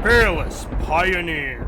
Fearless Pioneer.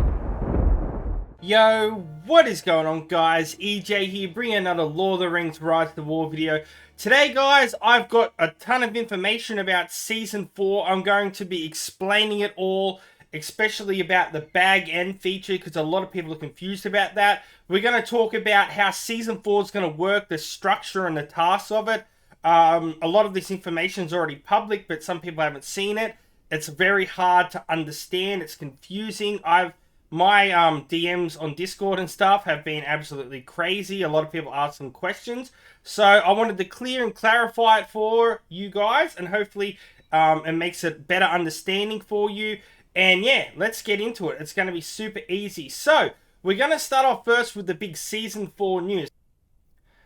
Yo, what is going on, guys? EJ here, bringing another Lord of the Rings Rise to War video. Today, guys, I've got a ton of information about Season 4. I'm going to be explaining it all, especially about the bag end feature, because a lot of people are confused about that. We're going to talk about how Season 4 is going to work, the structure and the tasks of it. A lot of this information is already public, but some people haven't seen it. It's very hard to understand. It's confusing. My DMs on Discord and stuff have been absolutely crazy. A lot of people ask some questions. So I wanted to clear and clarify it for you guys, and hopefully it makes it better understanding for you. And yeah, let's get into it. It's going to be super easy. So we're going to start off first with the big Season 4 news.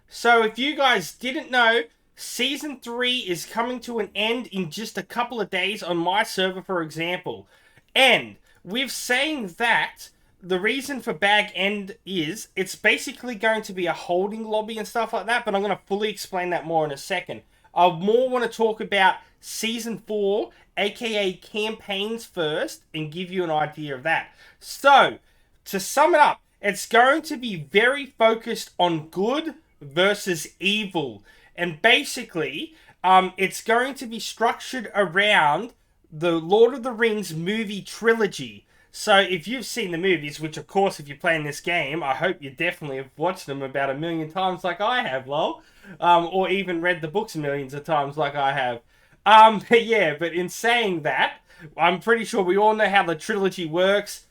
So if you guys didn't know, Season 3 is coming to an end in just a couple of days on my server, for example. And with saying that, the reason for bag end is it's basically going to be a holding lobby and stuff like that, but I'm going to fully explain that more in a second. I more want to talk about Season 4, aka campaigns first, and give you an idea of that. So, to sum it up, it's going to be very focused on good versus evil. And basically, it's going to be structured around the Lord of the Rings movie trilogy. So if you've seen the movies, which of course if you're playing this game, I hope you definitely have watched them about 1,000,000 times like I have, lol. Or even read the books millions of times like I have. But in saying that, I'm pretty sure we all know how the trilogy works.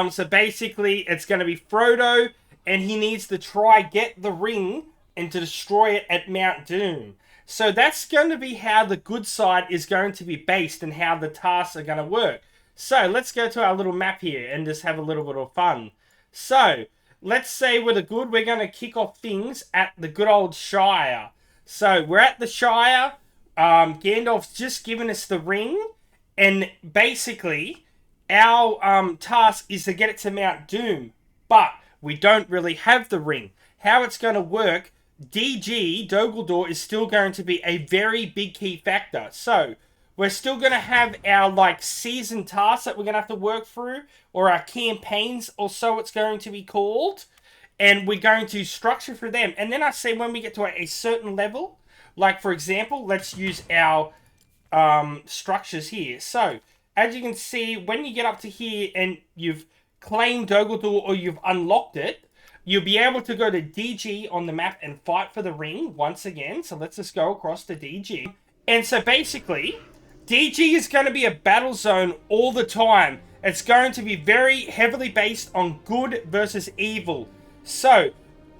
So basically, it's going to be Frodo, and he needs to try get the ring and to destroy it at Mount Doom. So that's going to be how the good side is going to be based and how the tasks are going to work. So let's go to our little map here and just have a little bit of fun. So let's say with the good, we're going to kick off things at the good old Shire. So we're at the Shire. Gandalf's just given us the ring. And basically, our task is to get it to Mount Doom. But we don't really have the ring. How it's going to work, DG, Dogaldor, is still going to be a very big key factor. So, we're still going to have our, season tasks that we're going to have to work through, or our campaigns, or so it's going to be called. And we're going to structure for them. And then I say when we get to a certain level, like, for example, let's use our structures here. So, as you can see, when you get up to here and you've claimed Dogaldor or you've unlocked it, you'll be able to go to DG on the map and fight for the ring once again. So let's just go across to DG. And so basically, DG is going to be a battle zone all the time. It's going to be very heavily based on good versus evil. So,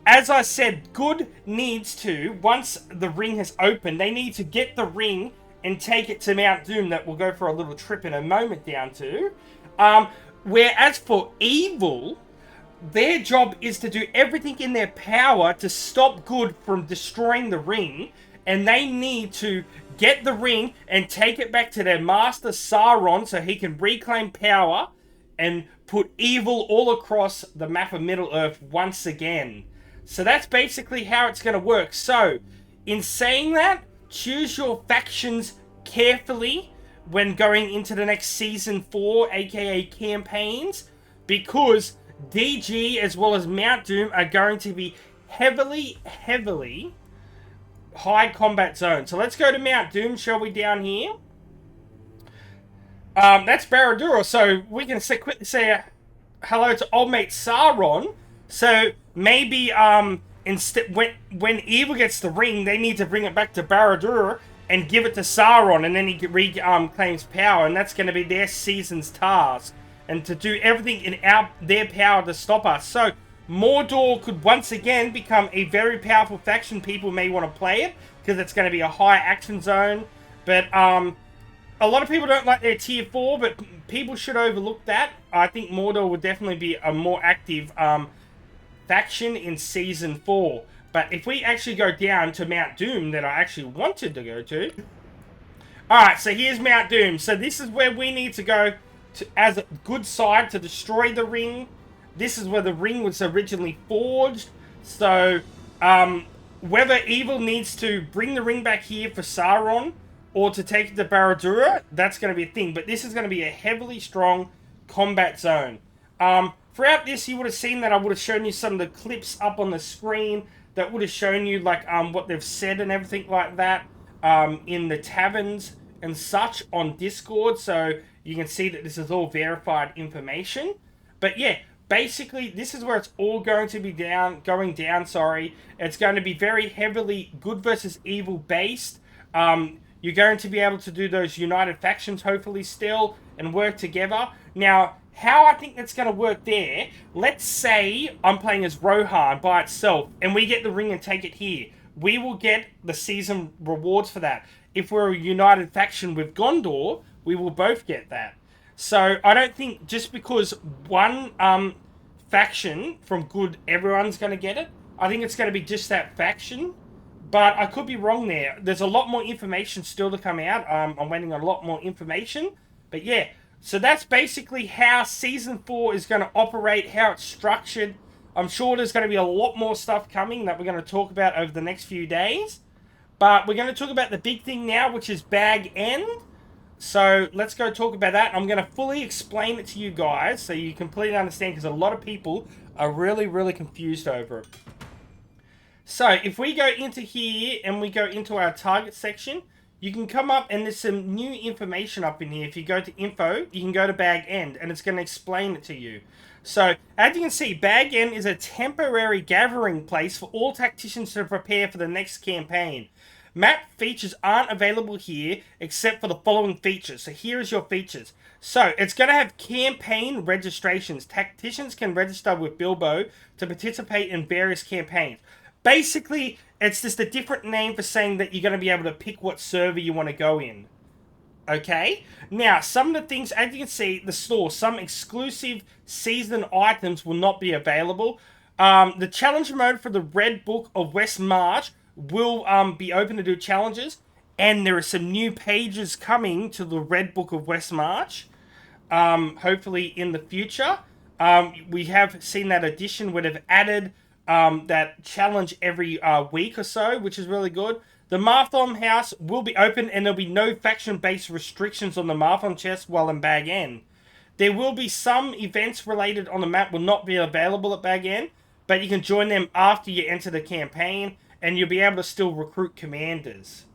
as I said, good needs to, once the ring has opened, they need to get the ring and take it to Mount Doom, that we'll go for a little trip in a moment down to. Whereas for evil, their job is to do everything in their power to stop good from destroying the ring, and they need to get the ring and take it back to their master Sauron so he can reclaim power and put evil all across the map of Middle-earth once again. So that's basically how it's going to work. So, in saying that, choose your factions carefully when going into the next Season 4, aka campaigns, because DG as well as Mount Doom are going to be heavily high combat zone. So let's go to Mount Doom, shall we, down here? That's Barad-dûr, so we can quickly say hello to old mate Sauron. So maybe instead when evil gets the ring, they need to bring it back to Barad-dûr and give it to Sauron, and then he claims power, and that's going to be their season's task. And to do everything in their power to stop us. So, Mordor could once again become a very powerful faction. People may want to play it, because it's going to be a high action zone. But, a lot of people don't like their tier 4, but people should overlook that. I think Mordor would definitely be a more active, faction in Season 4. But if we actually go down to Mount Doom, that I actually wanted to go to. Alright, so here's Mount Doom. So this is where we need to go as a good side to destroy the ring. This is where the ring was originally forged. So, whether evil needs to bring the ring back here for Sauron or to take it to Barad-dûr, that's going to be a thing. But this is going to be a heavily strong combat zone. Throughout this, you would have seen that I would have shown you some of the clips up on the screen that would have shown you like what they've said and everything like that in the taverns and such on Discord. So you can see that this is all verified information. But yeah, basically this is where it's all going to be going down. It's going to be very heavily good versus evil based. You're going to be able to do those united factions hopefully still and work together. Now, how I think that's going to work there, let's say I'm playing as Rohan by itself and we get the ring and take it here. We will get the season rewards for that. If we're a united faction with Gondor, we will both get that. So I don't think just because one faction from good, everyone's going to get it. I think it's going to be just that faction. But I could be wrong there. There's a lot more information still to come out. I'm waiting on a lot more information. But yeah, so that's basically how Season 4 is going to operate, how it's structured. I'm sure there's going to be a lot more stuff coming that we're going to talk about over the next few days. But we're going to talk about the big thing now, which is Bag End. So let's go talk about that. I'm going to fully explain it to you guys so you completely understand, because a lot of people are really, really confused over it. So if we go into here and we go into our target section, you can come up and there's some new information up in here. If you go to info, you can go to Bag End and it's going to explain it to you. So as you can see, Bag End is a temporary gathering place for all tacticians to prepare for the next campaign. Map features aren't available here except for the following features. So here is your features. So it's going to have campaign registrations. Tacticians can register with Bilbo to participate in various campaigns. Basically, it's just a different name for saying that you're going to be able to pick what server you want to go in. Okay? Now, some of the things, as you can see, the store, some exclusive season items will not be available. The challenge mode for the Red Book of West March will be open to do challenges. And there are some new pages coming to the Red Book of West March. Hopefully in the future. We have seen that addition would have added that challenge every week or so, which is really good. The Marthom House will be open and there'll be no faction-based restrictions on the Marthom chest while in Bag End. There will be some events related on the map will not be available at Bag End, but you can join them after you enter the campaign and you'll be able to still recruit commanders.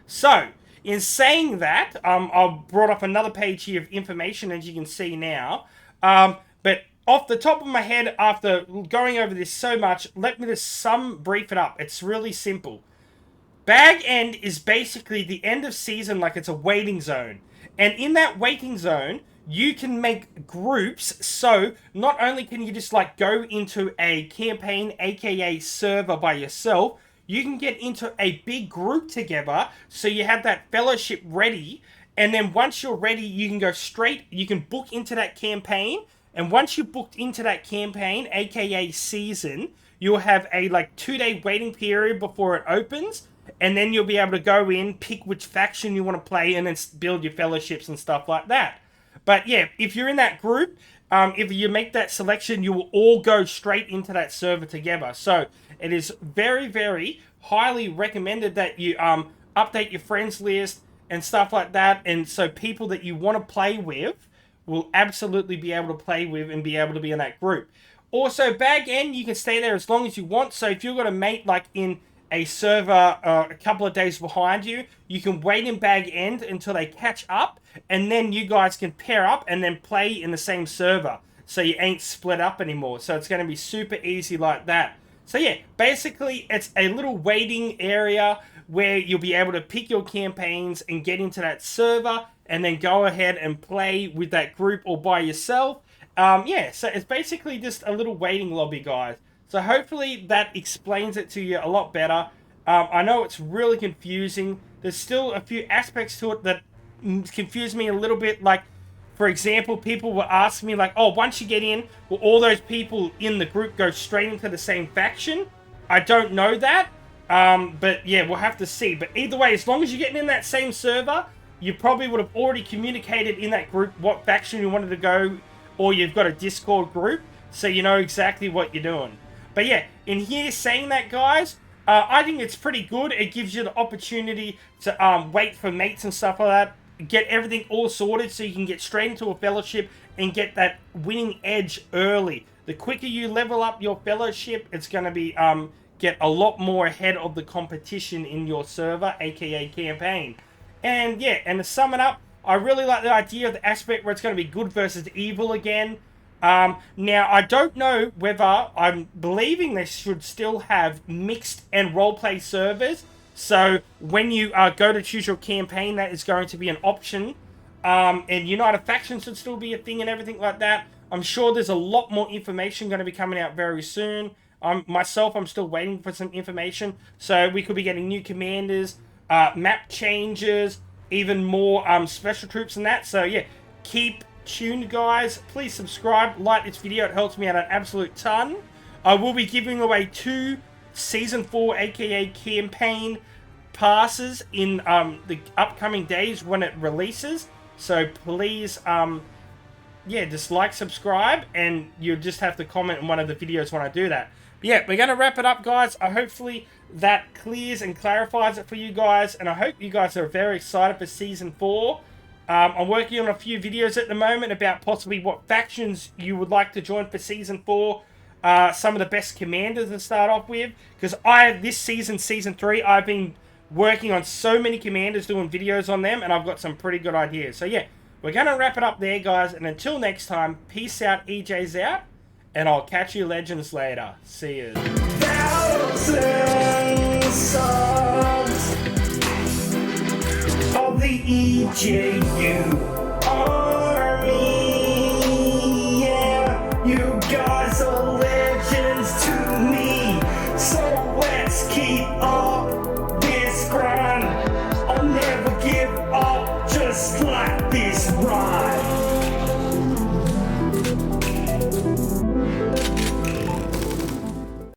So, in saying that, I've brought up another page here of information, as you can see now. But off the top of my head, after going over this so much, let me just brief it up. It's really simple. Bag End is basically the end of season, like it's a waiting zone. And in that waiting zone, you can make groups. So not only can you just like go into a campaign, aka server by yourself, you can get into a big group together. So you have that fellowship ready. And then once you're ready, you can go straight, you can book into that campaign. And once you've booked into that campaign, aka season, you'll have a like 2-day waiting period before it opens. And then you'll be able to go in, pick which faction you want to play, and then build your fellowships and stuff like that. But yeah, if you're in that group, if you make that selection, you will all go straight into that server together. So it is very, very highly recommended that you update your friends list and stuff like that. And so people that you want to play with will absolutely be able to play with and be able to be in that group. Also, Bag End, you can stay there as long as you want. So if you've got a mate like in a server a couple of days behind you, you can wait in Bag End until they catch up, and then you guys can pair up and then play in the same server. So you ain't split up anymore. So it's going to be super easy like that. So yeah, basically it's a little waiting area where you'll be able to pick your campaigns and get into that server and then go ahead and play with that group or by yourself. Yeah, so it's basically just a little waiting lobby, guys. So hopefully that explains it to you a lot better. I know it's really confusing. There's still a few aspects to it that confuse me a little bit. Like, for example, people will ask me like, oh, once you get in, will all those people in the group go straight into the same faction? I don't know that. But yeah, we'll have to see. But either way, as long as you're getting in that same server, you probably would have already communicated in that group what faction you wanted to go, or you've got a Discord group, so you know exactly what you're doing. But yeah, in here saying that, guys, I think it's pretty good. It gives you the opportunity to wait for mates and stuff like that. Get everything all sorted so you can get straight into a fellowship and get that winning edge early. The quicker you level up your fellowship, it's going to be get a lot more ahead of the competition in your server, aka campaign. And yeah, and to sum it up, I really like the idea of the aspect where it's going to be good versus evil again. Now, I don't know whether, I'm believing they should still have mixed and roleplay servers. So when you go to choose your campaign, that is going to be an option. And United Factions should still be a thing and everything like that. I'm sure there's a lot more information going to be coming out very soon. Myself, I'm still waiting for some information. So we could be getting new commanders, map changes, even more special troops and that. So yeah, keep tuned, guys. Please subscribe, like this video. It helps me out an absolute ton. I will be giving away 2 Season 4, aka campaign passes in the upcoming days when it releases. So please, yeah, just like, subscribe, and you just have to comment in one of the videos when I do that. But yeah, we're going to wrap it up, guys. Hopefully that clears and clarifies it for you guys, and I hope you guys are very excited for Season 4. I'm working on a few videos at the moment about possibly what factions you would like to join for Season 4. Some of the best commanders to start off with, because this season, Season 3, I've been working on so many commanders, doing videos on them, and I've got some pretty good ideas. So yeah, we're going to wrap it up there, guys, and until next time, peace out, EJ's out, and I'll catch you legends later. See you. Thousands subs of the EJU army, yeah, you guys are legends to me, so let's keep up this grind. I'll never give up, just like this rhyme.